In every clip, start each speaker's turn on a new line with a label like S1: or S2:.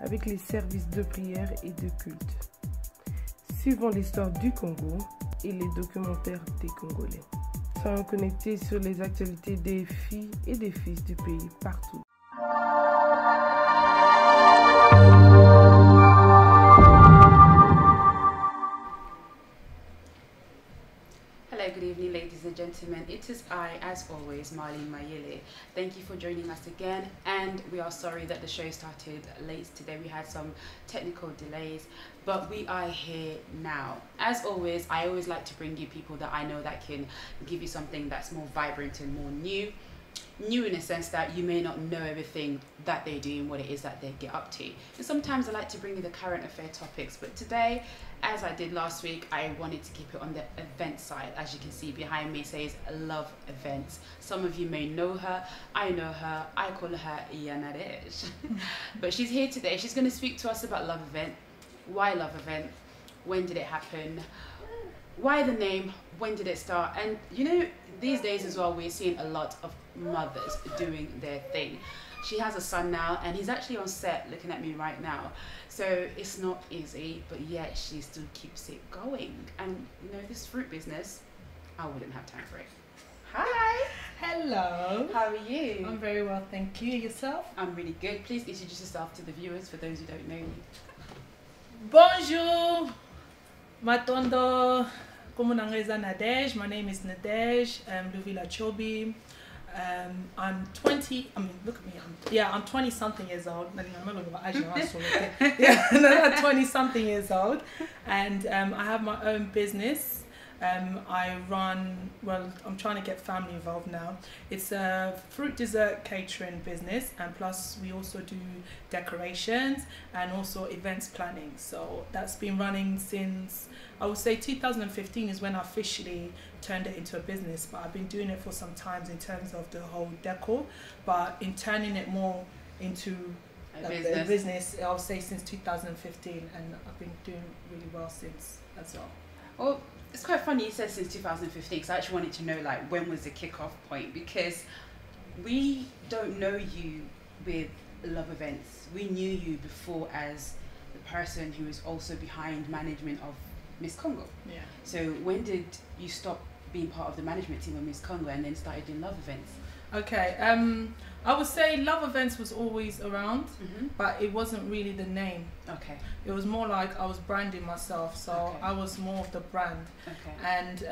S1: avec les services de prière et de culte, suivant l'histoire du Congo et les documentaires des Congolais. Soyons connectés sur les actualités des filles et des fils du pays partout.
S2: Hello, good evening, ladies and gentlemen. It is I, as always, Marlene Mayele. Thank you for joining us again, and we are sorry that the show started late today. We had some technical delays, but we are here now. As always, I always like to bring you people that I know that can give you something that's more vibrant and more new in a sense that you may not know everything that they do and what it is that they get up to. And sometimes I like to bring you the current affair topics, but today, as I did last week, I wanted to keep it on the event side. As you can see behind me, it says Love Events. Some of you may know her. I know her. I call her Nadege. But she's here today. She's going to speak to us about Love Event. Why Love Event? When did it happen? Why the name? When did it start? And you know, these days as well, we're seeing a lot of mothers doing their thing. She has a son now, and he's actually on set looking at me right now. So it's not easy, but yet she still keeps it going. And you know, this fruit business, I wouldn't have time for it. Hi.
S3: Hello.
S2: How are you?
S3: I'm very well, thank you. Yourself?
S2: I'm really good. Please introduce yourself to the viewers for those who don't know you.
S3: Bonjour. Matondo. Nadege. My name is Nadege Luvila Tshiobi. I'm 20. I mean, look at me. I'm 20 something years old. Yeah, 20 something years old, and I have my own business. I run, well, I'm trying to get family involved now. It's a fruit dessert catering business, and plus we also do decorations and also events planning. So that's been running since, I would say 2015 is when I officially turned it into a business, but I've been doing it for some time in terms of the whole decor, but in turning it more into a business, I would say since 2015, and I've been doing really well since as well.
S2: Well, it's quite funny you said since 2015, because I actually wanted to know, like, when was the kickoff point, because we don't know you with Love Events. We knew you before as the person who was also behind management of Miss Congo.
S3: Yeah.
S2: So when did you stop being part of the management team of Miss Congo and then started doing Love Events?
S3: Okay, I would say Love Events was always around, but it wasn't really the name.
S2: Okay.
S3: It was more like I was branding myself, so
S2: Okay.
S3: I was more of the brand.
S2: Okay.
S3: And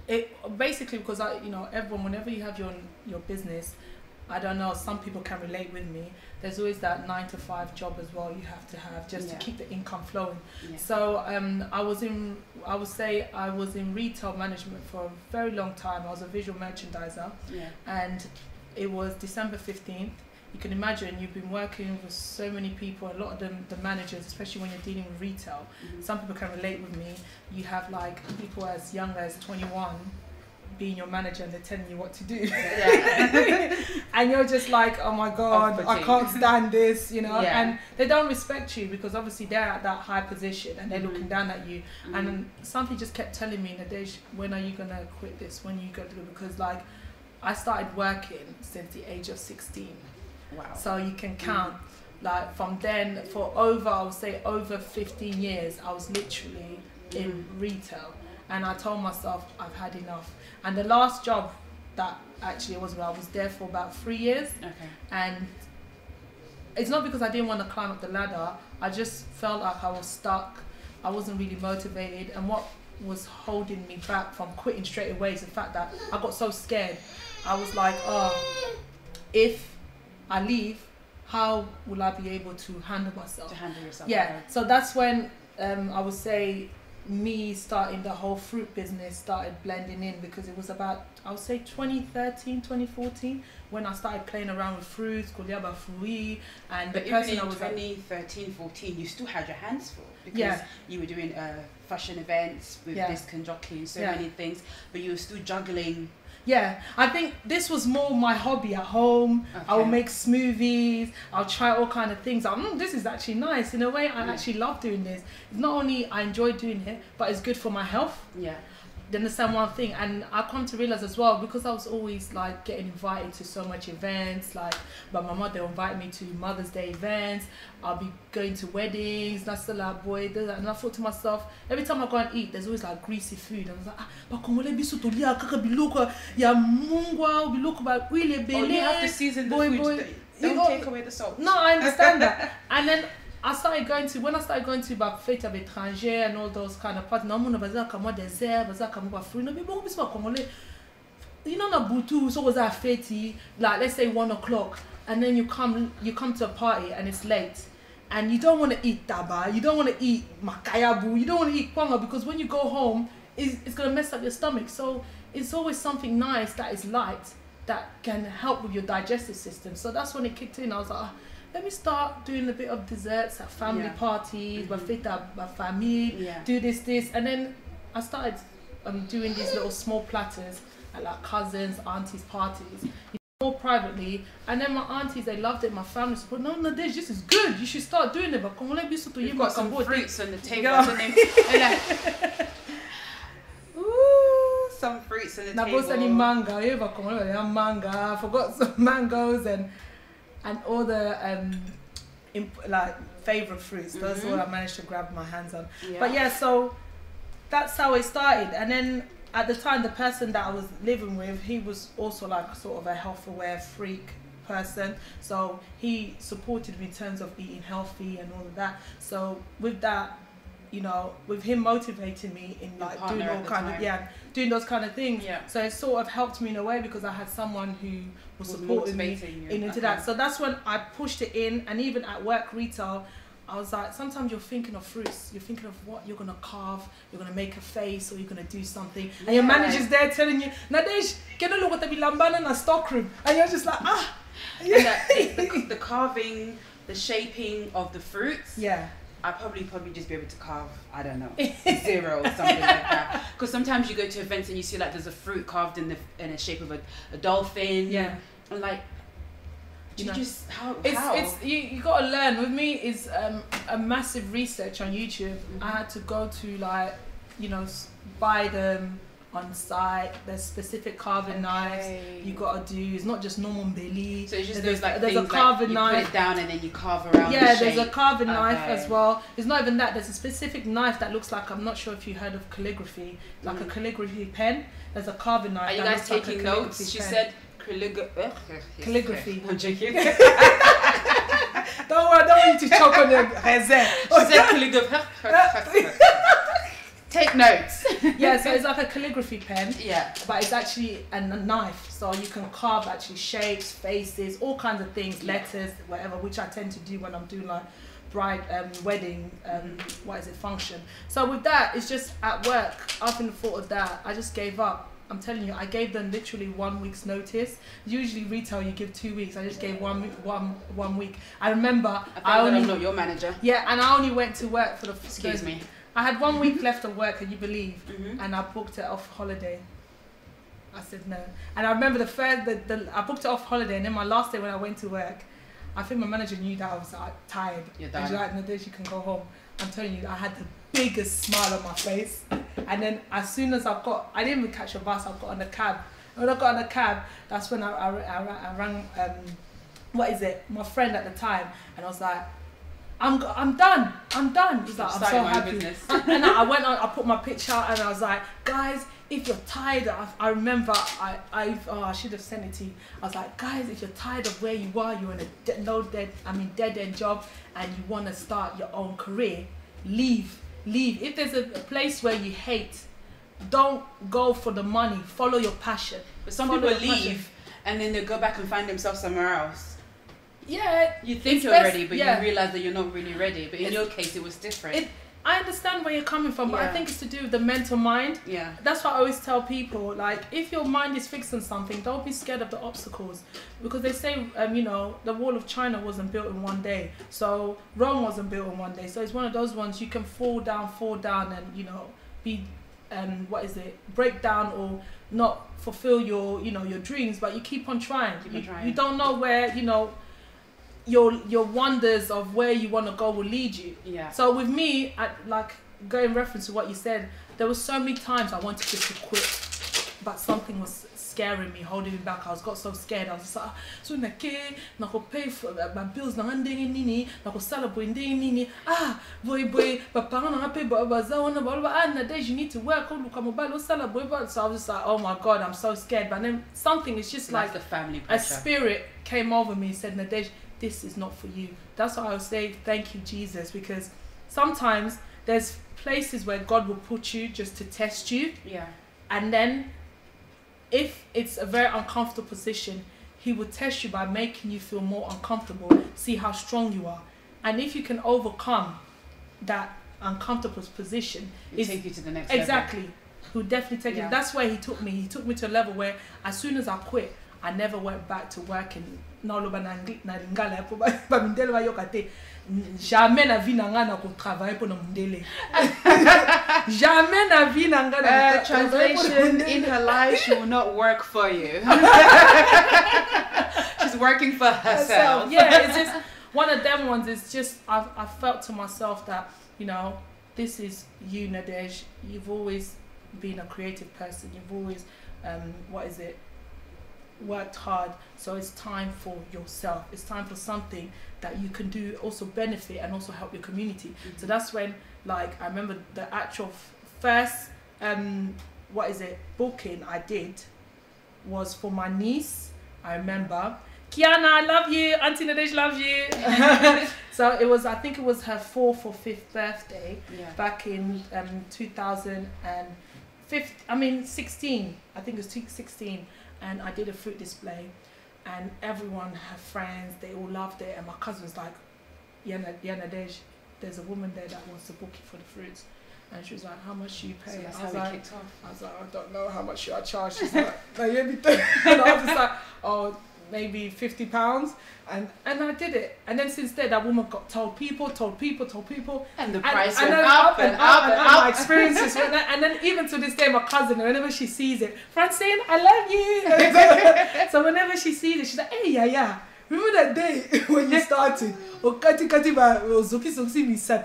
S3: it basically, because everyone, whenever you have your business, I don't know, some people can relate with me. There's always that 9-to-5 job as well you have to have just to keep the income flowing. Yeah. So I would say I was in retail management for a very long time. I was a visual merchandiser, and it was December 15th. You can imagine you've been working with so many people, a lot of them, the managers, especially when you're dealing with retail. Some people can relate with me. You have like people as young as 21 being your manager, and they're telling you what to do. Yeah. And you're just like, oh my God, I can't stand this, you know. Yeah. And they don't respect you because obviously they're at that high position and they're looking down at you. And something just kept telling me, Nadege, when are you gonna quit this? When are you gonna do it? Because like I started working since the age of 16.
S2: Wow. So
S3: you can count like from then for over, I would say over 15 years, I was literally in retail. And I told myself I've had enough. And the last job that actually was where I was there for about 3 years. Okay. And it's not because I didn't want to climb up the ladder. I just felt like I was stuck. I wasn't really motivated. And what was holding me back from quitting straight away is the fact that I got so scared. I was like, oh, if I leave, how will I be able to handle myself?
S2: To handle yourself.
S3: Yeah. So that's when I would say me starting the whole fruit business started blending in, because it was about, I would say 2013, 2014 when I started playing around with fruits, Koliaba Fruit, and
S2: but
S3: the person
S2: even in
S3: I was
S2: 2013, 14, you still had your hands full, because you were doing fashion events with disc and jockey and so many things, but you were still juggling.
S3: Yeah, I think this was more my hobby at home. Okay. I will make smoothies. I'll try all kind of things. This is actually nice. In a way, I actually love doing this. It's not only I enjoy doing it, but it's good for my health.
S2: Yeah.
S3: you understand one thing? And I come to realize as well, because I was always like getting invited to so much events, like by my mother invite me to Mother's Day events, I'll be going to weddings, that's the like boy, and I thought to myself, every time I go and eat, there's always like greasy food, and I was like, but Congolais biso tolia kaka biloko ya mungwa biloko ba uile bele.
S2: Oh, you have to season the food. Don't take away the salt.
S3: No, I understand that. And then when I started going to bah, fête à l'étranger and all those kind of parties, non, on bazar comme moi dessert, bazar comme moi fruit, non, mais bon, c'est pas congolais. You know, na butu, so was that fête, like let's say 1 o'clock, and then you come to a party and it's late, and you don't want to eat taba, you don't want to eat makayabu, you don't want to eat kwanga, because when you go home, it's gonna mess up your stomach. So it's always something nice that is light that can help with your digestive system. So that's when it kicked in. I was like, oh, let me start doing a bit of desserts at family parties, my family, do this, and then I started doing these little small platters at like cousins, aunties' parties, more privately. And then my aunties, they loved it. My family said, no, Nadege, this is good. You should start doing it. But you've
S2: got some fruits on the table. Some fruits on the table.
S3: Mango. I forgot some mangoes and all the like favorite fruits. That's all I managed to grab my hands on. But yeah, so that's how it started. And then at the time, the person that I was living with, he was also like sort of a health aware freak person, so he supported me in terms of eating healthy and all of that. So with that, you know, with him motivating me in like doing all kind of doing those kind of things, so it sort of helped me in a way, because I had someone who was supporting me into that. So that's when I pushed it in. And even at work retail, I was like, sometimes you're thinking of fruits, you're thinking of what you're gonna carve, you're gonna make a face, or you're gonna do something, and your manager's there telling you, Nadege, can you look at the lambana in a stockroom, and you're just like, ah.
S2: The carving, the shaping of the fruits, I probably just be able to carve, I don't know, 0 or something like that. Because sometimes you go to events and you see like there's a fruit carved in the shape of a dolphin. And like, you gotta learn. With me is a massive research on YouTube. I had to go to like, you know, buy them on site. There's specific carving knives you gotta do. It's not just normal belly. So it's just
S3: there's
S2: a
S3: carving
S2: knife. You put it down and then you carve around.
S3: There's a carving knife as well. It's not even that. There's a specific knife that looks like, I'm not sure if you heard of calligraphy, like a calligraphy pen. There's a carving knife.
S2: Are you guys taking notes? She said calligraphy. I'm joking.
S3: Don't worry, I don't want you to choke on your raisin.
S2: She said calligraphy. Take notes.
S3: So it's like a calligraphy pen. But it's actually a knife, so you can carve actually shapes, faces, all kinds of things, letters, whatever, which I tend to do when I'm doing like bride wedding function. So with that, it's just at work, after the thought of that, I just gave up. I'm telling you, I gave them literally 1 week's notice. Usually retail you give 2 weeks. I just gave one week. I remember
S2: I'm not your manager.
S3: And I only went to work for the
S2: excuse me.
S3: I had 1 week left of work, can you believe? And I booked it off holiday. I said no. And I remember I booked it off holiday, and then my last day when I went to work, I think my manager knew that I was tired.
S2: You're
S3: done. And she's like, Nadege, you can go home. I'm telling you, I had the biggest smile on my face. And then as soon as I didn't even catch a bus, I got on the cab. And when I got on the cab, that's when I rang, my friend at the time, and I was like, I'm done. He's like, I'm so happy. And I went on, I put my picture out, and I was like, guys, if you're tired, I remember, I should have sent it to you. I was like, guys, if you're tired of where you are, you're in a dead end job, and you want to start your own career, leave. If there's a place where you hate, don't go for the money, follow your passion.
S2: But some people leave and then they go back and find themselves somewhere else. You think you're ready, but you realize that you're not really ready. But in your case, it was different.
S3: I understand where you're coming from, but I think it's to do with the mental mind. That's what I always tell people. Like, if your mind is fixed on something, don't be scared of the obstacles, because they say, you know, the wall of China wasn't built in one day. So Rome wasn't built in one day. So it's one of those ones you can fall down, and you know, be break down or not fulfill your dreams, but you keep on trying. You don't know where your wonders of where you want to go will lead you. So with me, like going reference to what you said, there were so many times I wanted just to quit, but something was scaring me, holding me back. Got so scared. I was just like, so nako pay for my bills, nini, nako celebrate nini. Boy, papa na pay Nadege, you need to work. Celebrate. So I was just like, oh my God, I'm so scared. But then something is just like
S2: the family
S3: a spirit came over me and said, Nadege, this is not for you. That's why I would say thank you, Jesus, because sometimes there's places where God will put you just to test you.
S2: Yeah.
S3: And then if it's a very uncomfortable position, he will test you by making you feel more uncomfortable, see how strong you are. And if you can overcome that uncomfortable position,
S2: it'll take you to the next
S3: exactly
S2: level.
S3: He'll definitely take you. That's where he took me. He took me to a level where as soon as I quit, I never went back to working. Jamais na vie nanga na ko travailler pour mundele. Jamais na vie nanga na
S2: translation in her life, she will not work for you. She's working for herself.
S3: Yeah, it's just one of them ones. It's just I felt to myself that, you know, this is you, Nadege. You've always been a creative person. You've always worked hard. So it's time for yourself. It's time for something that you can do, also benefit and also help your community. So that's when, like, I remember the actual first booking I did was for my niece. I remember, Kiana, I love you, Auntie Nadege loves you. So it was, I think it was her 4th or 5th birthday back in 2016. I think it was 2016. And I did a fruit display, and everyone, her friends, they all loved it. And my cousin was like, Nadege, there's a woman there that wants to book you for the fruits. And she was like, how much do you pay?
S2: So
S3: I was like, I don't know how much I charge. She's like, no, you need to. And I was just like, oh, maybe £50. And I did it. And then since then, that woman got told people.
S2: And the price went up and
S3: my experiences went up. And then even to this day, my cousin, whenever she sees it, Francine, I love you. So whenever she sees it, she's like, hey, yeah. Remember that day when you started?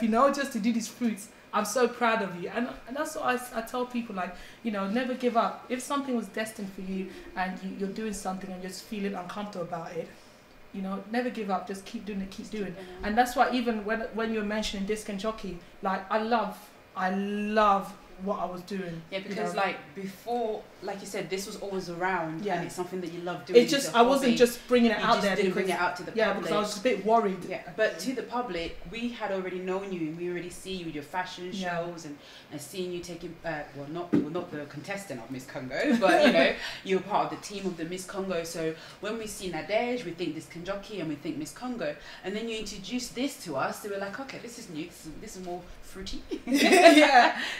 S3: Now just to do these fruits. I'm so proud of you. And that's what I tell people, like, you know, never give up. If something was destined for you and you're doing something and you're just feeling uncomfortable about it, you know, never give up. Just keep doing it, And that's why even when you're mentioning disc and jockey, like, I love what I was doing.
S2: Yeah, because, you know, like, before, like you said, this was always around, and it's something that you love doing.
S3: It's just, I wasn't just bringing it out there.
S2: Didn't bring it out to the public.
S3: Because I was a bit worried.
S2: Yeah, but to the public, we had already known you, and we already see you with your fashion shows and seeing you taking, you were not the contestant of Miss Congo, but, you know, you were part of the team of the Miss Congo. So when we see Nadege, we think this Jockey and we think Miss Congo, and then you introduce this to us, so we're like, okay, this is new, this is more fruity.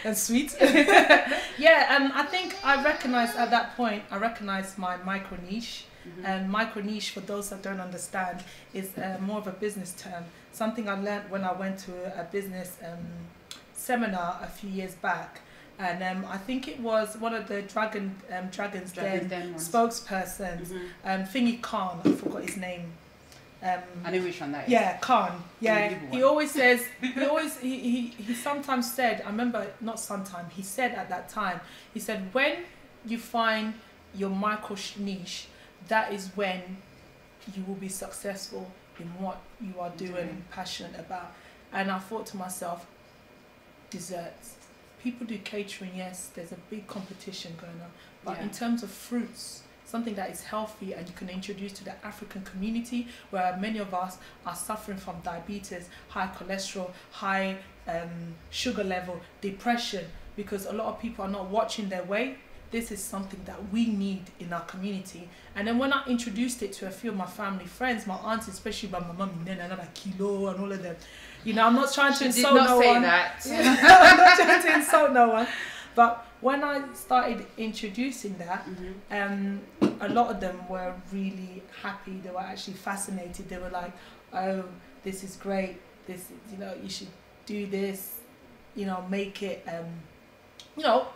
S3: And sweet. I think I recognized at that point, my micro niche. And micro niche, for those that don't understand, is more of a business term. Something I learned when I went to a business seminar a few years back. And I think it was one of the Dragons Den spokespersons, Thingy Khan, I forgot his name.
S2: I know which one that is.
S3: Yeah, Khan. Yeah, he always says, he sometimes said, I remember, not sometimes, he said at that time, he said, when you find your micro niche, that is when you will be successful in what you are doing and passionate about. And I thought to myself, desserts. People do catering, yes, there's a big competition going on. But in terms of fruits, something that is healthy and you can introduce to the African community, where many of us are suffering from diabetes, high cholesterol, high sugar level, depression, because a lot of people are not watching their weight. This is something that we need in our community. And then when I introduced it to a few of my family friends, my aunts, especially my mum, Kilo and all of them, you know, I'm not trying to insult no one.
S2: I'm not
S3: trying to insult no one. But when I started introducing that, a lot of them were really happy. They were actually fascinated. They were like, oh, this is great. This, you know, you should do this, you know, make it, you know,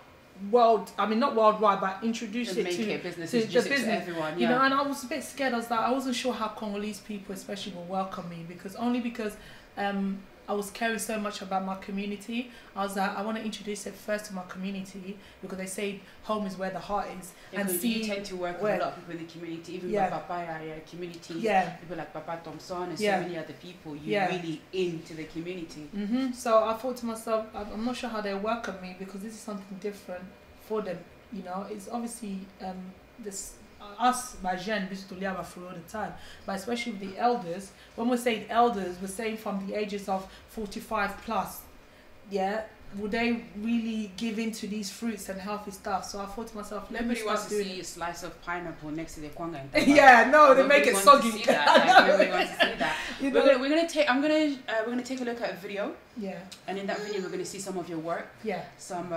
S3: not worldwide, but introduce it to the business,
S2: everyone.
S3: You know, and I was a bit scared. I wasn't sure how Congolese people especially will welcome me, because I was caring so much about my community. I was like, I want to introduce it first to my community, because they say home is where the heart is.
S2: Yeah, and see, you tend to work with a lot of people in the community, even with Papa area communities, people like Papa Thompson and so many other people. You're really into the community.
S3: So I thought to myself, I'm not sure how they welcome me, because this is something different for them. You know, it's obviously this. Us, my gen, we used to live for all the time, but especially with the elders. When we're saying elders, we're saying from the ages of 45 plus. Yeah, would they really give into these fruits and healthy stuff? So I thought to myself,
S2: nobody wants to see a slice of pineapple next to their kwanga.
S3: Yeah, no, they make it soggy.
S2: Nobody wants to see that. We're gonna take a look at a video.
S3: Yeah.
S2: And in that video, we're gonna see some of your work.
S3: Yeah.
S2: Some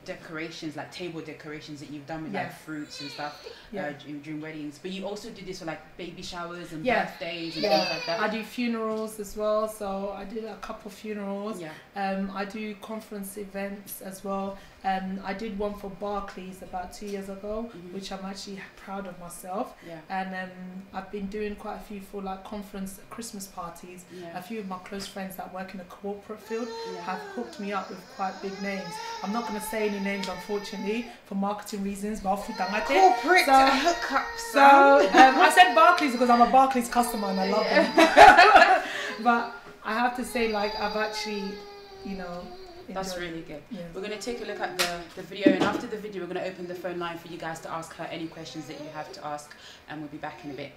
S2: decorations, like table decorations that you've done with like fruits and stuff during weddings. But you also do this for like baby showers and birthdays and things like that.
S3: I do funerals as well, so I did a couple of funerals. I do conference events as well. I did one for Barclays about 2 years ago, which I'm actually proud of myself. And I've been doing quite a few for like conference Christmas parties. A few of my close friends that work in the corporate field have hooked me up with quite big names. I'm not going to say any names, unfortunately, for marketing reasons, but
S2: corporate hookups.
S3: So I said Barclays because I'm a Barclays customer and I love them. But I have to say, like, I've actually, you know,
S2: that's really good. We're going to take a look at the video, and after the video we're going to open the phone line for you guys to ask her any questions that you have to ask, and we'll be back in a bit.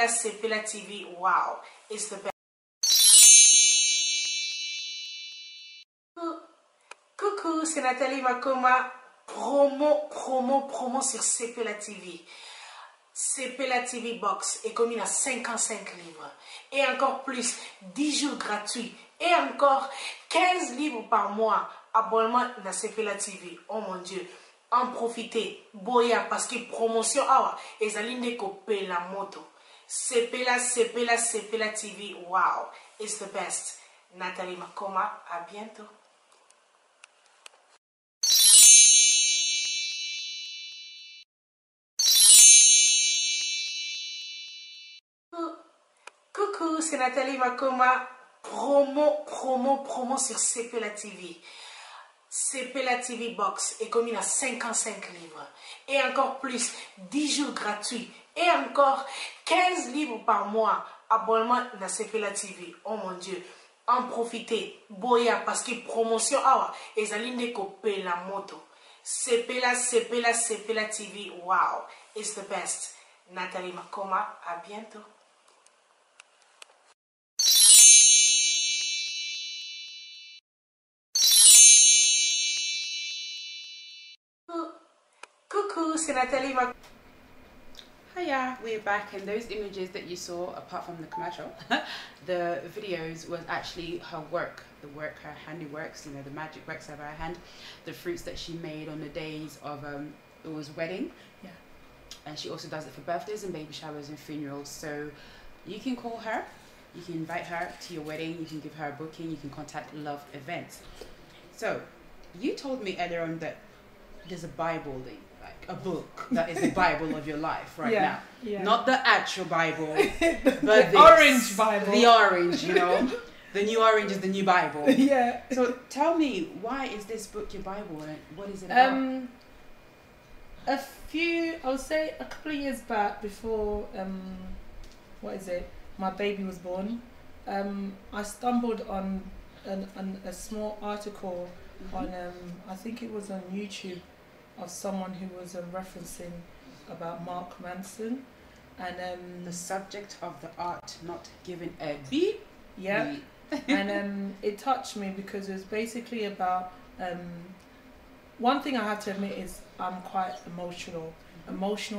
S4: SepelaTV, wow, it's the best. Coucou, c'est Nathalie Makoma, promo sur SepelaTV. SepelaTV Box est commis à 55 livres. Et encore plus, 10 jours gratuits. Et encore 15 livres par mois. Abonnement dans SepelaTV. Oh mon Dieu. En profitez. Boya parce que promotion awa. Et zaline kopé la moto. SepelaTV. Wow. It's the best. Nathalie Makoma. À bientôt. Coucou, c'est Nathalie Makoma, promo sur SepelaTV. SepelaTV Box est commis à 55 livres. Et encore plus, 10 jours gratuits. Et encore 15 livres par mois. Abonnement dans SepelaTV. Oh mon Dieu. En profitez. Boya parce que promotion awa. Et zaline kopé la moto. SepelaTV. Wow. It's the best. Nathalie Makoma. À bientôt. Coucou, c'est Nathalie Makoma.
S2: Hiya, we're back, and those images that you saw, apart from the commercial, the videos was actually her work, her handiworks, you know, the magic works of her hand, the fruits that she made on the days of it was wedding, and she also does it for birthdays and baby showers and funerals. So you can call her, You can invite her to your wedding. You can give her a booking. You can contact Love Events. So, you told me earlier on that there's a Bible, like a book that is the Bible of your life right now.
S3: Yeah.
S2: Not the actual Bible, but
S3: the orange Bible.
S2: The orange, you know. The new orange is the new Bible.
S3: Yeah.
S2: So tell me, why is this book your Bible and what is it about?
S3: I would say a couple of years back, before my baby was born, I stumbled on a small article on I think it was on YouTube, of someone who was referencing about Mark Manson, and
S2: the subject of the art not given a B.
S3: Yeah. And it touched me because it was basically about one thing I have to admit is I'm quite emotional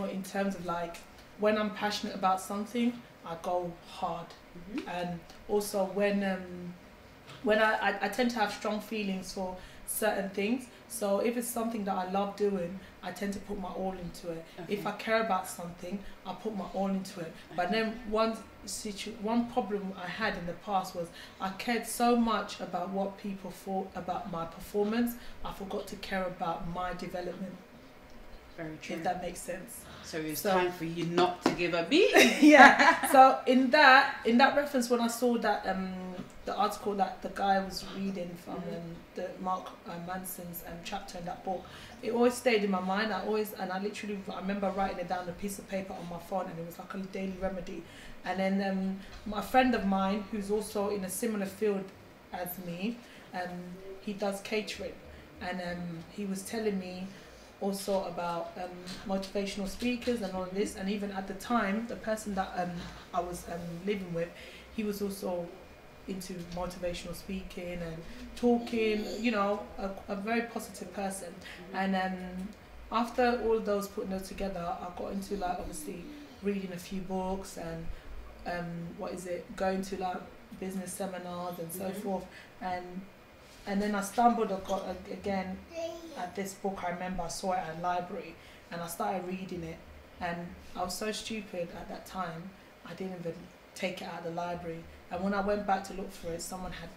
S3: in terms of like when I'm passionate about something I go hard, and also when I tend to have strong feelings for certain things. So if it's something that I love doing, I tend to put my all into it. If I care about something, I put my all into it. But then one problem I had in the past was I cared so much about what people thought about my performance, I forgot to care about my development.
S2: Very true.
S3: If that makes sense.
S2: So it's time for you not to give a B.
S3: Yeah. So in that reference, when I saw that the article that the guy was reading from the Mark Manson's chapter in that book, it always stayed in my mind. I remember writing it down on a piece of paper on my phone, and it was like a daily remedy. And then my friend of mine, who's also in a similar field as me, he does catering, and he was telling me also about motivational speakers and all of this. And even at the time, the person that I was living with, he was also into motivational speaking and talking, you know, a very positive person. And after all of those, putting those together, I got into like obviously reading a few books and going to like business seminars and so forth. And then I stumbled again at this book. I remember I saw it at a library and I started reading it, and I was so stupid at that time, I didn't even take it out of the library. And when I went back to look for it, someone had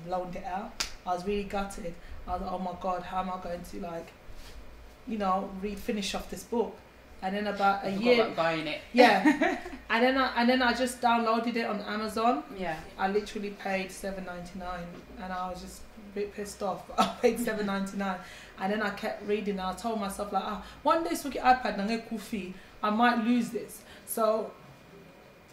S3: loaned it out. I was really gutted. I was like, oh my God, how am I going to like, you know, finish off this book? And then about a year,
S2: about buying it.
S3: Yeah. and then I just downloaded it on Amazon.
S2: Yeah.
S3: I literally paid $7.99, and I was just a bit pissed off. But I paid $7.99, and then I kept reading. And I told myself like, one day so get iPad and get coffee, I might lose this. So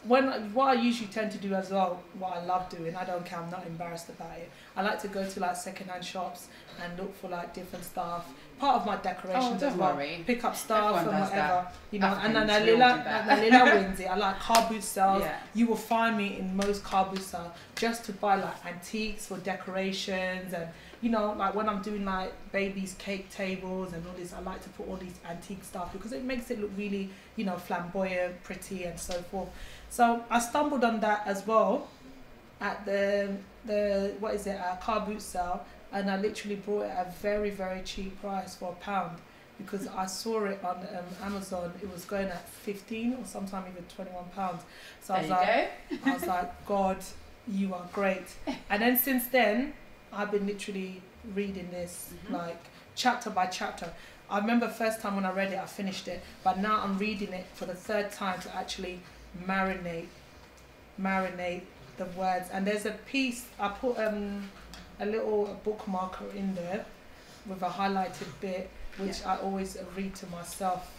S3: what I usually tend to do as well, what I love doing, I don't care, I'm not embarrassed about it. I like to go to like secondhand shops and look for like different stuff. Part of my decorations as well.
S2: Worry.
S3: Pick up stuff and whatever,
S2: that.
S3: you know.
S2: Africans,
S3: and then I like car boot sales. Yeah. You will find me in most car boot sales just to buy like antiques for decorations, and you know, like when I'm doing like babies' cake tables and all this, I like to put all these antique stuff because it makes it look really, you know, flamboyant, pretty, and so forth. So I stumbled on that as well at the car boot sale, and I literally bought it at a very, very cheap price for £1 because I saw it on Amazon. It was going at 15 or sometimes even £21. So I was like, God, you are great. And then since then, I've been literally reading this like chapter by chapter. I remember first time when I read it, I finished it, but now I'm reading it for the third time to actually marinate the words. And there's a piece I put a little bookmarker in there with a highlighted bit, which I always read to myself.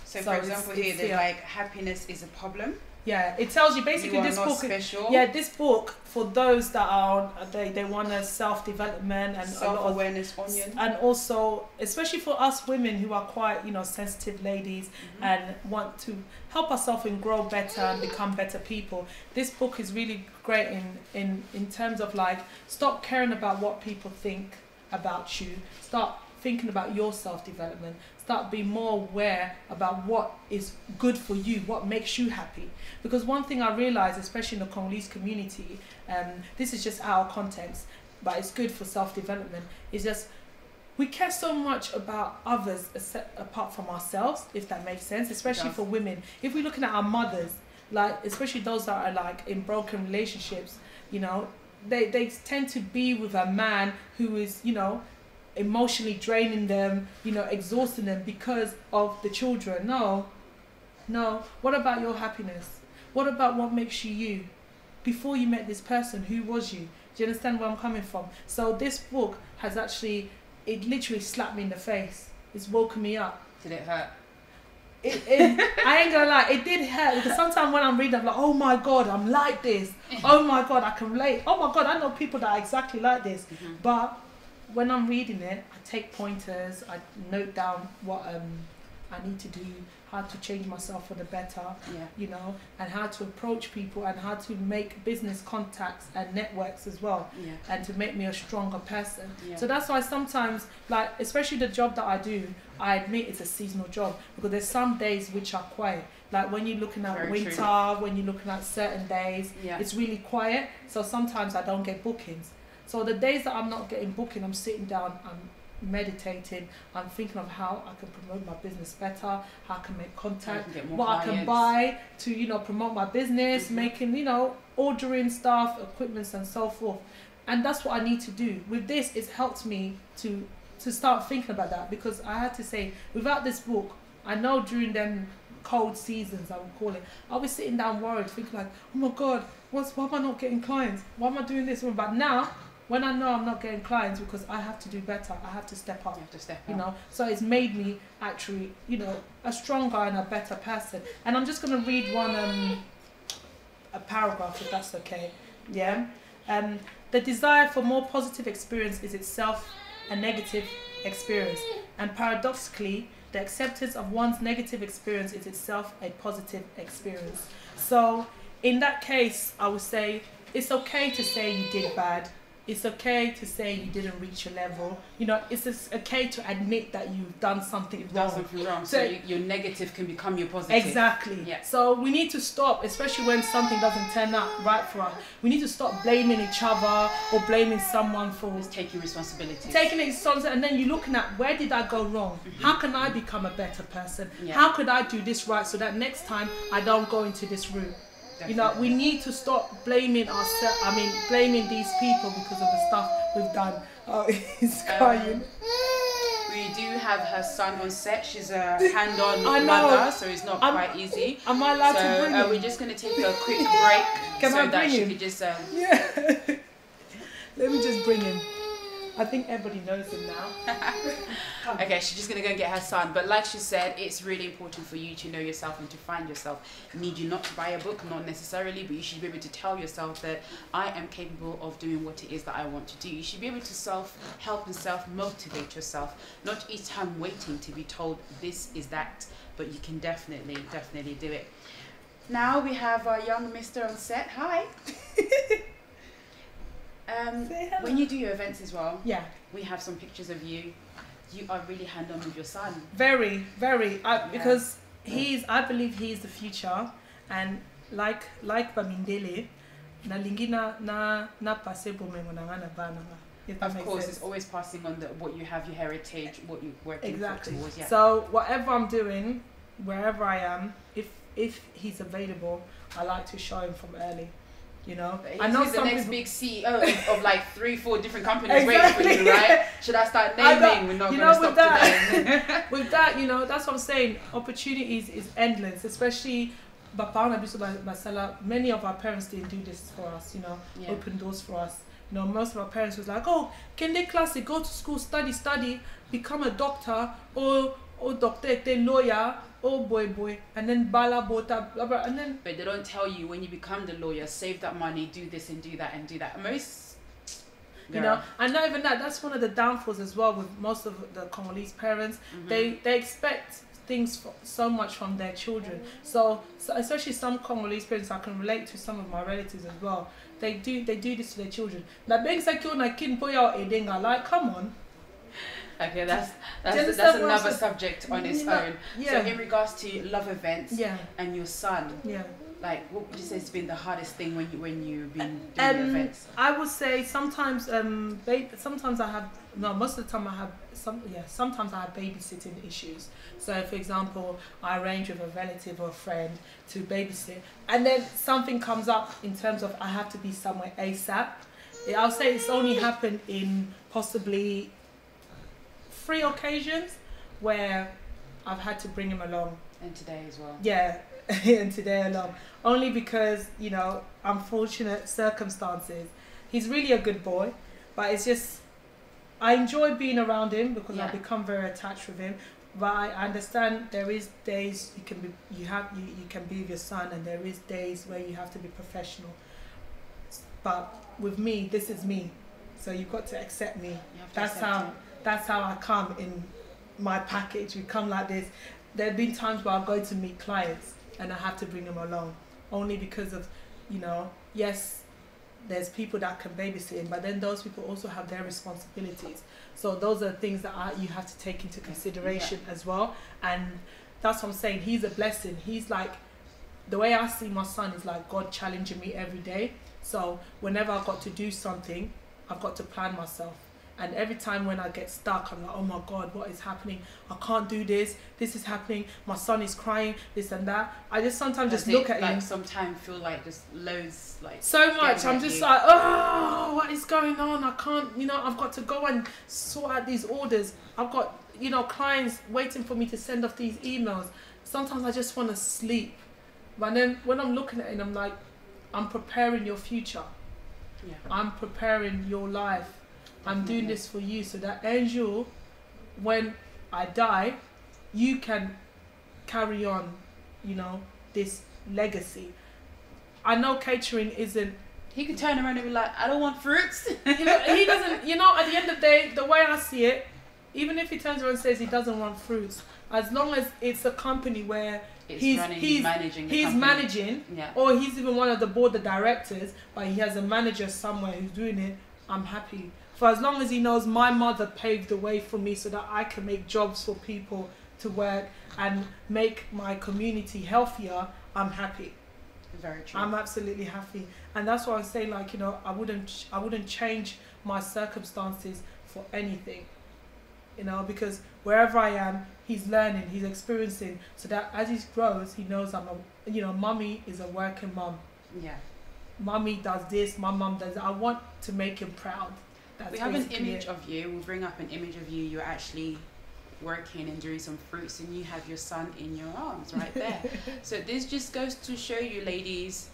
S2: So for example, here there's like happiness is a problem.
S3: Yeah, it tells you basically this book.
S2: Special.
S3: Yeah, this book for those that are they want a self-development and
S2: self-awareness
S3: and also especially for us women who are quite, you know, sensitive ladies and want to help ourselves and grow better and become better people. This book is really great in terms of like, stop caring about what people think about you, start thinking about your self-development, start being more aware about what is good for you, what makes you happy. Because one thing I realized, especially in the Congolese community, this is just our context, but it's good for self-development, is just we care so much about others apart from ourselves, if that makes sense, especially for women. If we're looking at our mothers, like especially those that are like in broken relationships, you know, they tend to be with a man who is, you know, emotionally draining them, you know, exhausting them because of the children. No. What about your happiness? What about what makes you you? Before you met this person, who was you? Do you understand where I'm coming from? So this book has actually, it literally slapped me in the face. It's woken me up.
S2: Did it hurt?
S3: I ain't gonna lie, it did hurt, because sometimes when I'm reading, I'm like, oh my God, I'm like this. Oh my God, I can relate. Oh my God, I know people that are exactly like this. But when I'm reading it, I take pointers, I note down what I need to do, how to change myself for the better, you know, and how to approach people and how to make business contacts and networks as well, and to make me a stronger person. So that's why sometimes, like, especially the job that I do, I admit it's a seasonal job, because there's some days which are quiet. Like when you're looking at winter, when you're looking at certain days, it's really quiet. So sometimes I don't get bookings. So the days that I'm not getting booking, I'm sitting down, I'm meditating, I'm thinking of how I can promote my business better, how I can make contact, what clients I can buy to, you know, promote my business, making, you know, ordering stuff, equipments and so forth. And that's what I need to do. With this, it's helped me to start thinking about that, because I had to say, without this book, I know during them cold seasons, I would call it, I'll be sitting down worried, thinking like, oh my God, why am I not getting clients? Why am I doing this? But now, when I know I'm not getting clients, because I have to do better, I have to step up. You have to step up. You know, so it's made me actually, you know, a stronger and a better person. And I'm just going to read one, a paragraph, if that's okay. Yeah. The desire for more positive experience is itself a negative experience. And paradoxically, the acceptance of one's negative experience is itself a positive experience. So in that case, I would say it's okay to say you did bad. It's okay to say you didn't reach your level. You know, it's okay to admit that you've done something wrong.
S2: So your negative can become your positive.
S3: Exactly. Yeah. So we need to stop, especially when something doesn't turn out right for us. We need to stop blaming each other or blaming someone for...
S2: Just taking responsibility.
S3: Taking responsibility, and then you're looking at, where did I go wrong? How can I become a better person? How could I do this right so that next time I don't go into this route? Definitely. You know, we need to stop blaming ourselves. I mean, blaming these people because of the stuff we've done. Oh, he's crying.
S2: We do have her son on set. She's a hand-on mother, so it's not quite easy.
S3: Am I allowed to bring him?
S2: We're just going to take a quick break so that she could just...
S3: Yeah. Let me just bring him. I think everybody knows him now.
S2: Okay, she's just going to go and get her son. But like she said, it's really important for you to know yourself and to find yourself. Need you not to buy a book, not necessarily, but you should be able to tell yourself that I am capable of doing what it is that I want to do. You should be able to self-help and self-motivate yourself, not each time waiting to be told this is that, but you can definitely do it. Now we have our young mister on set. Hi. When you do your events as well, we have some pictures of you. You are really hand-on with your son.
S3: Very. Because I believe he's the future, and like Bamindele, na lingina na passe bomengo na ngana bana.
S2: Of course, it's always passing on what you have, your heritage, what you're working towards. Yeah.
S3: So whatever I'm doing, wherever I am, if he's available, I like to show him from early. You know,
S2: I know the next big CEO of like 3-4 different companies waiting for you, right? Should I start naming? We're not going to stop today.
S3: With that, you know, that's what I'm saying. Opportunities is endless, especially many of our parents didn't do this for us, you know, open doors for us. You know, most of our parents was like, oh, can they classic, go to school, study, become a doctor, or doctor, lawyer, oh boy, and then bala bota, blah, blah, and then...
S2: But they don't tell you when you become the lawyer, save that money, do this and do that and do that. Most...
S3: You know, and not even that, that's one of the downfalls as well with most of the Congolese parents. They expect things so much from their children. So especially some Congolese parents, I can relate to some of my relatives as well. They do this to their children. Like, come on.
S2: Okay, that's another subject on its own.
S3: Yeah.
S2: So in regards to love events and your son, Like, what would you say has been the hardest thing when you've been doing your events?
S3: I would say sometimes sometimes I have most of the time I have sometimes I have babysitting issues. So for example, I arrange with a relative or a friend to babysit, and then something comes up in terms of I have to be somewhere ASAP. I'll say it's only happened in possibly 3 occasions where I've had to bring him along.
S2: And today as well.
S3: Yeah, and today along. Only because, you know, unfortunate circumstances. He's really a good boy, but it's just, I enjoy being around him because I've become very attached with him. But I understand there is days you can be with your son, and there is days where you have to be professional. But with me, this is me, so you've got to accept me. That's how I come in my package. We come like this. There have been times where I go to meet clients and I have to bring them along, only because of, you know, yes, there's people that can babysit him, but then those people also have their responsibilities. So those are things that you have to take into consideration as well. And that's what I'm saying. He's a blessing. He's like, the way I see my son is like God challenging me every day. So whenever I've got to do something, I've got to plan myself. And every time when I get stuck, I'm like, oh my God, what is happening? I can't do this. This is happening. My son is crying, this and that. I just sometimes just look at him.
S2: Sometimes feel like just loads, like
S3: so much. I'm just like, oh, what is going on? I can't, you know, I've got to go and sort out these orders. I've got, you know, clients waiting for me to send off these emails. Sometimes I just want to sleep. But then when I'm looking at it, I'm like, I'm preparing your future. Yeah. I'm preparing your life. I'm doing this for you, so that Angel, when I die, you can carry on, you know, this legacy. I know catering isn't...
S2: He could turn around and be like, I don't want fruits.
S3: You know, he doesn't, you know, at the end of the day, the way I see it, even if he turns around and says he doesn't want fruits, as long as it's a company where he's managing, or he's even one of the board of directors, but he has a manager somewhere who's doing it, I'm happy. For as long as he knows my mother paved the way for me so that I can make jobs for people to work and make my community healthier, I'm happy.
S2: Very true.
S3: I'm absolutely happy. And that's why I say, like, you know, I wouldn't change my circumstances for anything. You know, because wherever I am, he's learning, he's experiencing, so that as he grows, he knows mummy is a working mum. Yeah. Mummy does this, my mum does that. I want to make him proud. That's
S2: we have an image of you. We'll bring up an image of you. You're actually working and doing some fruits, and you have your son in your arms right there. So this just goes to show you, ladies,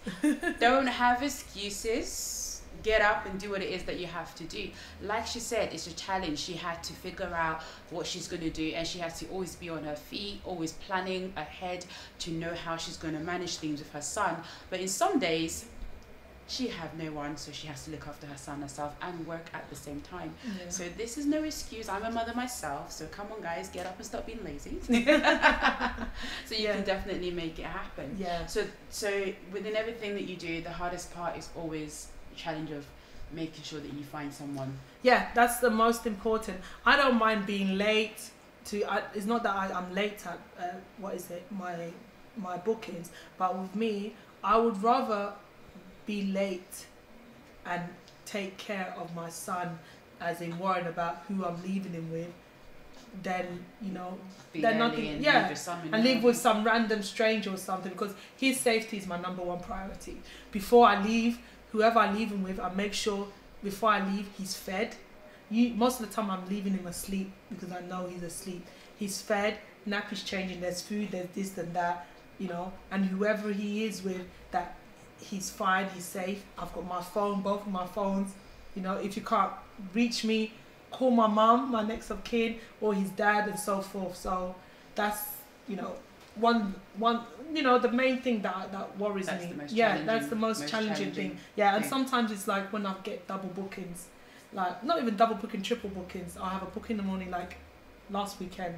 S2: don't have excuses. Get up and do what it is that you have to do. Like she said, it's a challenge. She had to figure out what she's going to do, and she has to always be on her feet, always planning ahead to know how she's going to manage things with her son. But in some days, she have no one, so she has to look after her son herself and work at the same time. Yeah. So this is no excuse. I'm a mother myself, so come on guys, get up and stop being lazy. So you can definitely make it happen. Yeah. So within everything that you do, the hardest part is always the challenge of making sure that you find someone. Yeah,
S3: that's the most important. I don't mind being late it's not that I'm late at my bookings, but with me, I would rather be late and take care of my son, as in worrying about who I'm leaving him with, then, you know, and leave with some random stranger or something, because his safety is my #1 priority. Before I leave, whoever I leave him with, I make sure before I leave he's fed. Most of the time I'm leaving him asleep because I know he's asleep. He's fed, nappy's changing, there's food, there's this and that, you know, and whoever he is with, that he's fine, he's safe. I've got my phone, both of my phones. You know, if you can't reach me, call my mum, my next of kin, or his dad, and so forth. So that's, you know, one you know, the main thing that worries me. Yeah, that's the most challenging thing. Yeah, and sometimes it's like when I get double bookings, like not even double booking, triple bookings. I have a booking in the morning, like last weekend.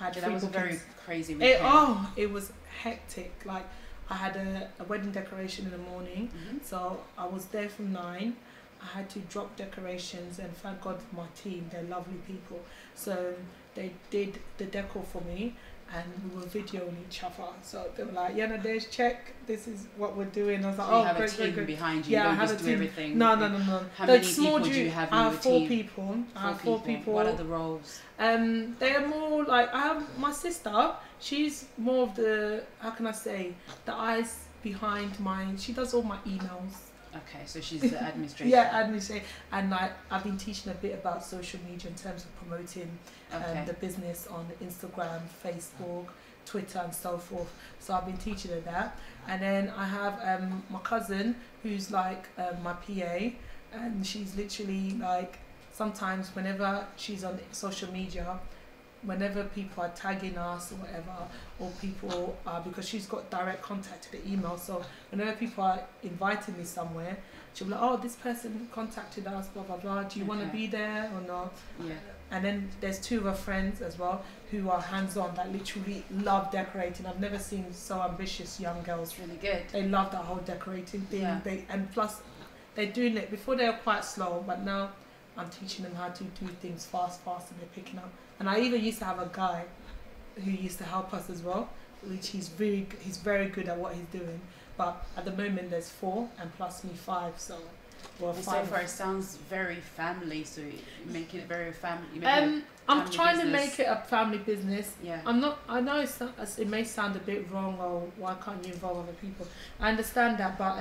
S3: I had 3 bookings. That was a very crazy weekend. It was hectic. Like, I had a wedding decoration in the morning, so I was there from 9. I had to drop decorations, and thank God for my team, they're lovely people. So they did the decor for me. and we were videoing each other. So they were like, yeah, Nadege, check, this is what we're doing. I was like,
S2: so you
S3: oh,
S2: have
S3: great,
S2: a team
S3: great, great.
S2: behind you.
S3: Yeah,
S2: You
S3: I
S2: don't
S3: have
S2: just
S3: a
S2: do
S3: team.
S2: everything.
S3: No.
S2: How
S3: The
S2: many
S3: small
S2: people do you have in
S3: I
S2: your
S3: have 4
S2: team?
S3: people. I have 4 people.
S2: What are the roles?
S3: They are more like, I have my sister. She's more of the, how can I say, the eyes behind mine. She does all my emails.
S2: Okay, so she's the administrator.
S3: Yeah, administrator. And I've been teaching a bit about social media in terms of promoting the business on Instagram, Facebook, Twitter and so forth. So I've been teaching her that. And then I have my cousin who's like my PA, and she's literally like, sometimes whenever she's on social media, whenever people are tagging us or whatever, or people are, because she's got direct contact to the email, so whenever people are inviting me somewhere, she'll be like, oh, this person contacted us, blah blah blah, do you want to be there or not?
S2: Yeah.
S3: And then there's 2 of her friends as well who are hands-on, that literally love decorating. I've never seen so ambitious young girls.
S2: It's really good.
S3: They love that whole decorating thing.
S2: Yeah.
S3: And plus they're doing it, before they were quite slow, but now I'm teaching them how to do things fast, and they're picking up. And I even used to have a guy who used to help us as well, which he's very good at what he's doing. But at the moment there's 4 and plus me 5, so well, 5.
S2: So far it sounds very family, so you make it very family.
S3: I'm trying to make it a family business.
S2: Yeah.
S3: I'm not. I know it may sound a bit wrong, or why can't you involve other people? I understand that, but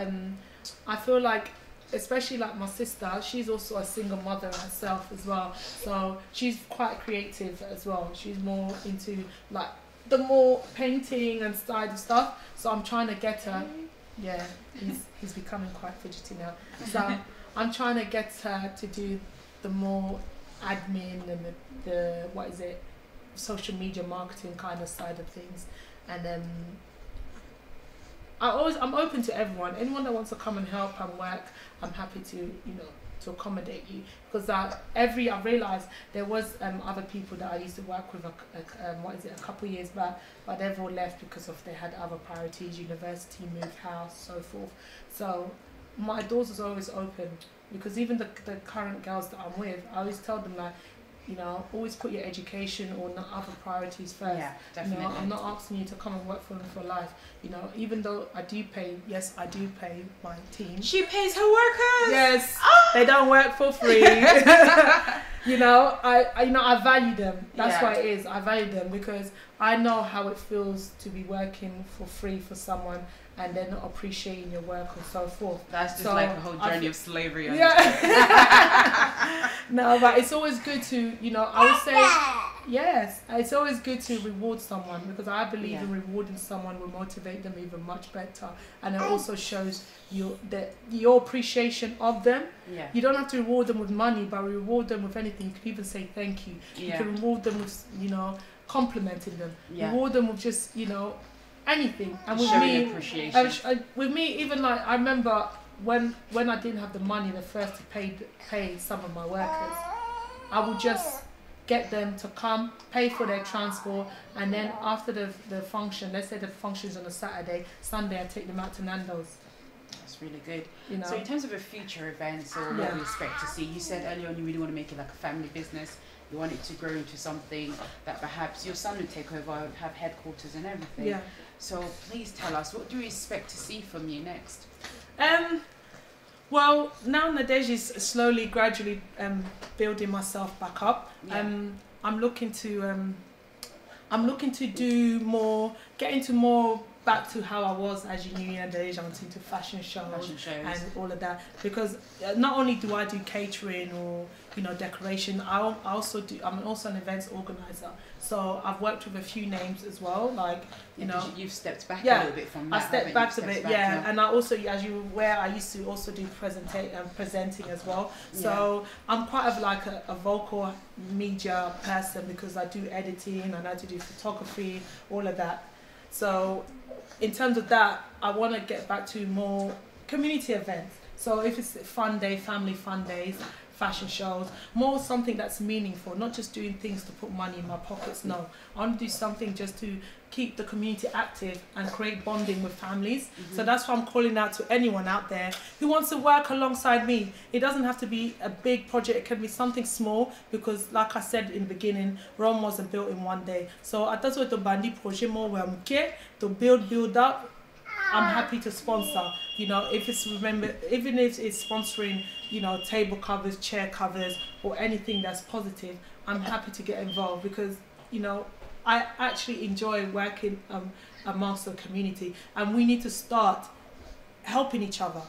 S3: I feel like, especially like my sister, she's also a single mother herself as well, so she's quite creative as well. She's more into like the more painting and style and stuff, so I'm trying to get her. Yeah, he's becoming quite fidgety now, so I'm trying to get her to do the more admin and the what is it, social media marketing kind of side of things. And I'm open to anyone that wants to come and help and work. I'm happy to to accommodate you, because I realized there was other people that I used to work with a couple of years back, but they've all left because of they had other priorities, university, moved house, so forth. So my doors is always open, because even the current girls that I'm with, I always tell them, like, always put your education or other priorities first.
S2: Yeah, definitely.
S3: I'm not asking you to come and work for me for life. Even though I do pay, yes, I do pay my team.
S2: She pays her workers.
S3: Yes, they don't work for free. I value them. That's why it is. I value them because I know how it feels to be working for free for someone and then not appreciating your work and so forth.
S2: That's just like a whole journey of slavery.
S3: Yeah. No, but it's always good to, I would say, yes, it's always good to reward someone, because I believe in rewarding someone will motivate them even much better, and it also shows your appreciation of them.
S2: Yeah.
S3: You don't have to reward them with money, but reward them with anything. You can even say thank you.
S2: Yeah.
S3: You can reward them with, complimenting them.
S2: Yeah.
S3: Reward them with just, anything. And with
S2: showing
S3: me,
S2: appreciation.
S3: with me, even like I remember when I didn't have the money the first to pay some of my workers, I would just get them to come, pay for their transport, and then after the function, let's say the function's on a Saturday, Sunday I take them out to Nando's.
S2: That's really good. So in terms of a future events or what we expect to see, you said earlier on you really want to make it like a family business. You want it to grow into something that perhaps your son would take over, have headquarters and everything.
S3: Yeah.
S2: So please tell us, what do we expect to see from you next?
S3: Well, now Nadege is slowly, gradually building myself back up.
S2: Yeah.
S3: I'm looking to do more, get into more back to how I was as you knew Nadege. I'm into fashion shows and all of that, because not only do I do catering or decoration, I'm also an events organizer. So I've worked with a few names as well, like
S2: you've stepped back a little bit from that.
S3: I stepped back a bit, and I also, as you were aware, I used to also do presenting as well. So I'm quite of like a vocal media person, because I do editing and I do photography, all of that. So in terms of that, I want to get back to more community events. So if it's fun day, family fun days, fashion shows, more something that's meaningful, not just doing things to put money in my pockets. No, I want to do something just to keep the community active and create bonding with families. So that's why I'm calling out to anyone out there who wants to work alongside me. It doesn't have to be a big project, it can be something small, because like I said in the beginning, Rome wasn't built in one day. So that's what the bandi project more where I'm to build up. I'm happy to sponsor, you know, if it's, remember, even if it's sponsoring, you know, table covers, chair covers, or anything that's positive, I'm happy to get involved, because, you know, I actually enjoy working amongst the community, and we need to start helping each other.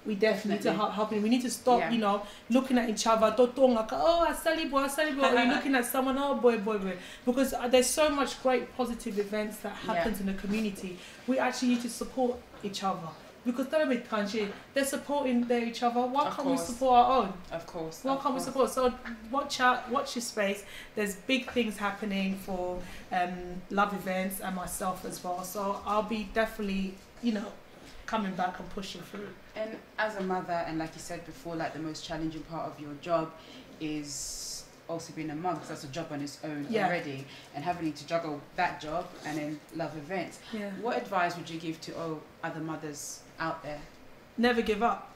S3: We definitely need to help. We need to stop, you know, looking at each other. Oh, asali boy, or you're looking at someone, oh boy. Because there's so much great positive events that happens in the community. We actually need to support each other. Because they're supporting each other. Why can't we support our own?
S2: Of course.
S3: Why can't we support? So watch out, watch your space. There's big things happening for love events and myself as well. So I'll be definitely, you know, coming back and pushing through.
S2: And as a mother, and like you said before, like the most challenging part of your job is also being a mum, because that's a job on its own already, and having to juggle that job and then love events. What advice would you give to all other mothers out there?
S3: Never give up.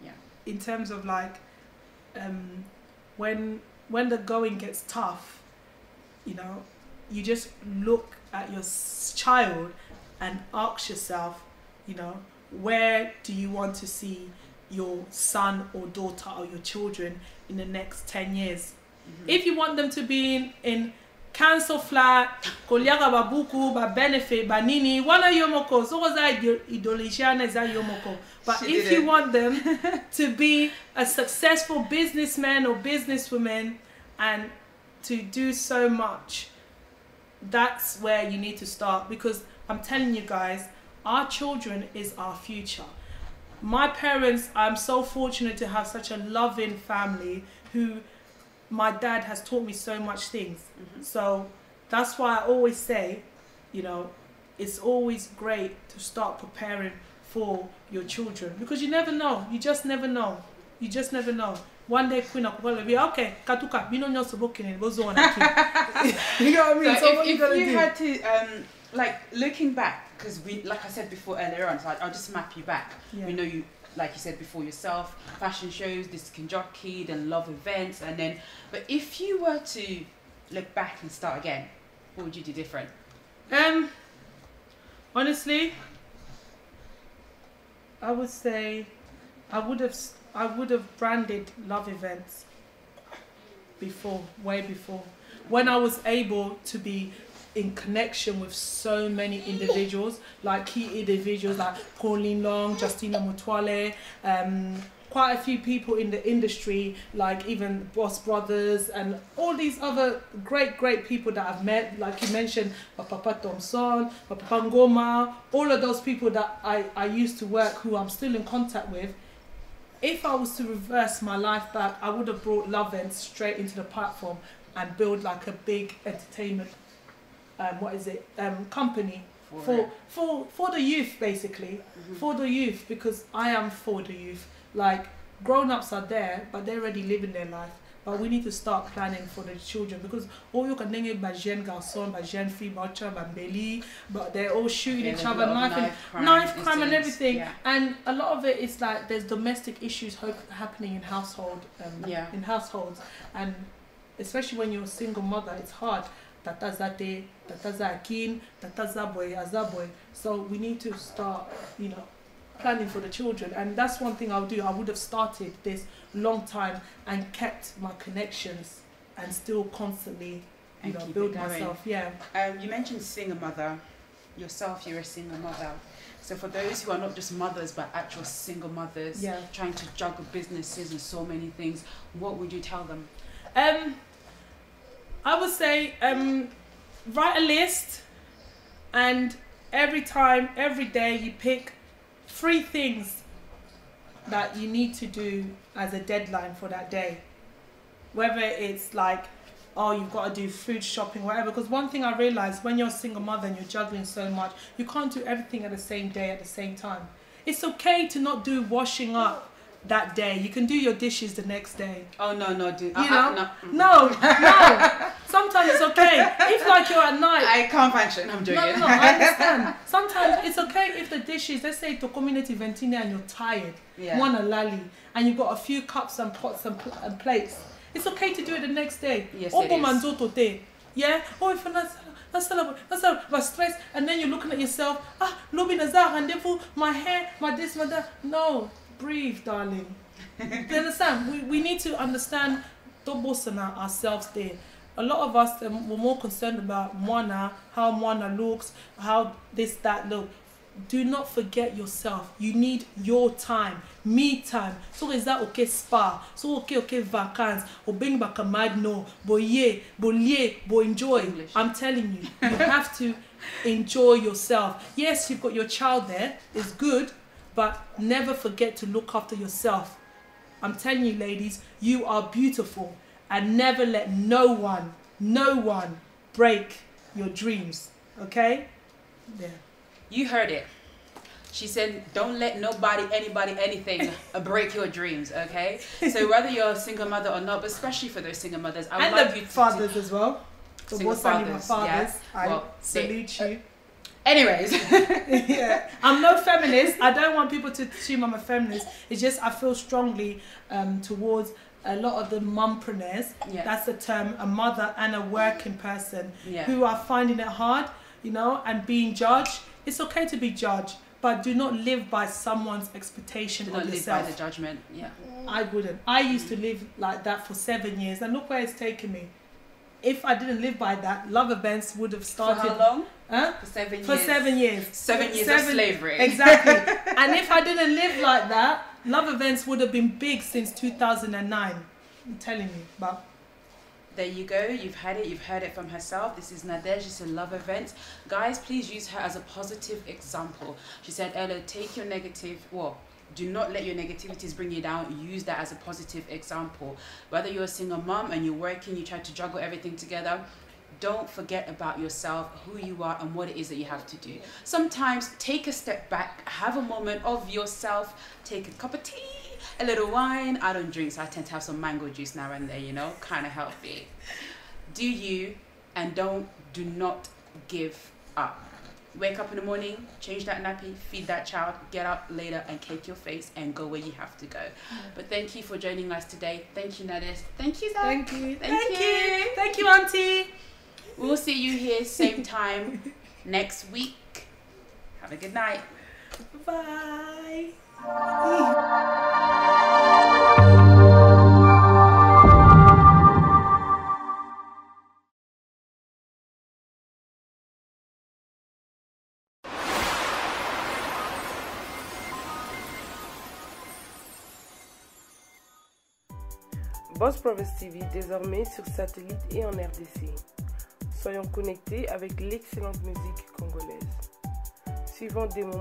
S2: Yeah.
S3: In terms of like, when the going gets tough, you know, you just look at your child and ask yourself, you know, where do you want to see your son or daughter or your children in the next 10 years? If you want them to be in council flat, kolyaga babuku, ba benefit, ba nini, wana yomoko, so was I idolishana za yomoko. But if you want them to be a successful businessman or businesswoman and to do so much, that's where you need to start. Because I'm telling you guys, our children is our future. My parents, I'm so fortunate to have such a loving family who my dad has taught me so much things. So that's why I always say, you know, it's always great to start preparing for your children, because you never know. You just never know. You just never know. One day Queen will be okay, katuka, you know, you're supposed to goes on. You know what I mean?
S2: So
S3: what
S2: if
S3: you
S2: you had to like looking back, because we, like I said before earlier on, so I'll just map you back. We know you, like you said before yourself, fashion shows, disc jockey, then love events, and then, but if you were to look back and start again, what would you do different?
S3: Honestly, I would say I would have branded love events before, way before, when I was able to be in connection with so many individuals, like key individuals like Pauline Long, Justina Mutwale, quite a few people in the industry, like even Boss Brothers and all these other great people that I've met, like you mentioned, Papa Thompson, Papa Ngoma, all of those people that I used to work, who I'm still in contact with. If I was to reverse my life back, I would have brought Love Events straight into the platform and build like a big entertainment company for the youth, basically. For the youth, because I am for the youth. Like, grown-ups are there, but they're already living their life. But we need to start planning for the children, because all you can think about jeune garçon, about jeune fille, about belly, but they're all shooting each other, knife crime and everything. And a lot of it is like there's domestic issues happening in households, and especially when you're a single mother, it's hard. Tatazate, tatazakin, tatazaboy, azaboy. So we need to start, you know, planning for the children, and that's one thing I'll do. I would have started this long time and kept my connections and still constantly, you know, build myself. You mentioned single mother. Yourself, you're a single mother. So for those who are not just mothers but actual single mothers, trying to juggle businesses and so many things, what would you tell them? I would say write a list, and every day you pick 3 things that you need to do as a deadline for that day. Whether it's like, oh, you've got to do food shopping, whatever. Because one thing I realized, when you're a single mother and you're juggling so much, you can't do everything at the same day at the same time. It's okay to not do washing up that day. You can do your dishes the next day.
S2: Oh no, dude.
S3: You know? No. Sometimes it's okay. If like you're at night.
S2: I can't function. I'm joking.
S3: No, I understand. Sometimes it's okay if the dishes, let's say to community ventina and you're tired, one a lally, and you've got a few cups and pots and plates. It's okay to do it the next day.
S2: Yes, it is.
S3: Yeah? Oh, if that's stress, and then you're looking at yourself, Lobi Nazar, rendezvous, my hair, my this, my that. No, breathe, darling. Do you understand? We need to understand ourselves there. A lot of us were more concerned about Mwana, how Mwana looks, how this, that look. Do not forget yourself. You need your time, me time. So is that okay spa? So okay vacances. Or being back a mad no. Boye, bo enjoy.
S2: English.
S3: I'm telling you, you have to enjoy yourself. Yes, you've got your child there. It's good, but never forget to look after yourself. I'm telling you, ladies, you are beautiful, and never let no one break your dreams. Okay? Yeah.
S2: You heard it. She said, don't let nobody, anybody, anything break your dreams, okay? So whether you're a single mother or not, but especially for those single mothers, I would like you to...
S3: fathers as well. So
S2: single fathers,
S3: yeah.
S2: I
S3: salute you.
S2: Anyways.
S3: Yeah. I'm no feminist. I don't want people to assume I'm a feminist. It's just I feel strongly towards a lot of the mompreneurs.
S2: Yeah.
S3: That's the term, a mother and a working person
S2: Yeah.
S3: who are finding it hard, you know, and being judged. It's okay to be judged, but do not live by someone's expectation of yourself.
S2: Do not live by the judgment, yeah.
S3: I wouldn't. I used to live like that for 7 years, and look where it's taken me. If I didn't live by that, love events would have started.
S2: For how long?
S3: Huh?
S2: For 7 years.
S3: For 7 years.
S2: 7 years of slavery.
S3: Exactly. And if I didn't live like that, love events would have been big since 2009. I'm telling you, but...
S2: There you go, you've had it, you've heard it from herself. This is Nadege, it's a love event. Guys, please use her as a positive example. She said earlier, take your negative, do not let your negativities bring you down. Use that as a positive example. Whether you're a single mom and you're working, you try to juggle everything together, don't forget about yourself, who you are, and what it is that you have to do. Sometimes take a step back, have a moment of yourself, take a cup of tea, a little wine. I don't drink, so I tend to have some mango juice now and then, you know, kind of healthy. Do you, and do not give up. Wake up in the morning, change that nappy, feed that child, get up later and cake your face and go where you have to go. But thank you for joining us today. Thank you, Nadege. Thank you, Zach.
S3: Thank you.
S2: Thank you.
S3: Thank you, Auntie.
S2: We'll see you here same time next week. Have a good night.
S3: Bye.
S1: Boss Province TV désormais sur satellite et en RDC. Soyons connectés avec l'excellente musique congolaise. Suivant des moments